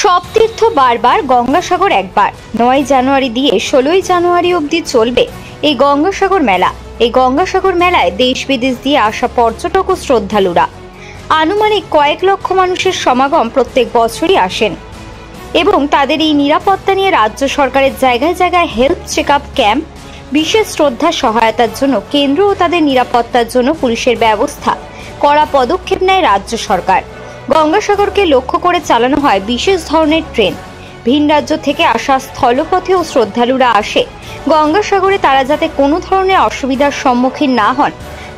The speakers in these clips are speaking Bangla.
সব তীর্থ বারবার, গঙ্গাসাগর একবার। 9 জানুয়ারি দিয়ে 16 জানুয়ারি অবধি চলবে এই গঙ্গাসাগর মেলা। এই গঙ্গাসাগর মেলায় দেশ বিদেশ দিয়ে আসা পর্যটক ও শ্রদ্ধালুরা, আনুমানিক কয়েক লক্ষ মানুষের সমাগম প্রত্যেক বছরই আসেন এবং তাদের এই নিরাপত্তা নিয়ে রাজ্য সরকারের জায়গায় জায়গায় হেলথ চেক আপ ক্যাম্প, বিশেষ শ্রদ্ধা সহায়তার জন্য কেন্দ্র ও তাদের নিরাপত্তার জন্য পুলিশের ব্যবস্থা, কড়া পদক্ষেপ নেয় রাজ্য সরকার। গঙ্গাসাগরকে লক্ষ্য করে চালানো হয় বিশেষ ধরনের ট্রেন। ভিন রাজ্য থেকে আসা স্থলপথেও শ্রদ্ধালুরা আসে গঙ্গাসাগরে, তারা যাতে কোনো ধরনের অসুবিধার সম্মুখীন না হন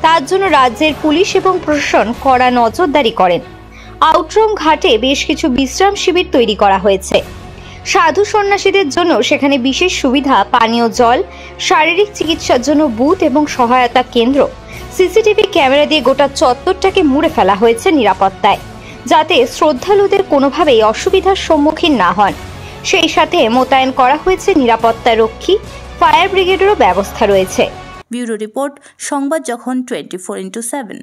তার জন্য রাজ্যের পুলিশ এবং প্রশাসন কড়া নজরদারি করেন। আউটরম ঘাটে বেশ কিছু বিশ্রাম শিবির তৈরি করা হয়েছে। সাধু সন্ন্যাসীদের জন্য সেখানে বিশেষ সুবিধা, পানীয় জল, শারীরিক চিকিৎসার জন্য বুথ এবং সহায়তা কেন্দ্র। সিসিটিভি ক্যামেরা দিয়ে গোটা চত্বরটাকে মুড়ে ফেলা হয়েছে নিরাপত্তায়, যাতে শ্রদ্ধালুদের কোনোভাবেই অসুবিধার সম্মুখীন না হন। সেই সাথে মোতায়েন করা হয়েছে নিরাপত্তা রক্ষী, ফায়ার ব্রিগেডেরও ব্যবস্থা রয়েছে। ব্যুরো রিপোর্ট, সংবাদ যখন 24x7।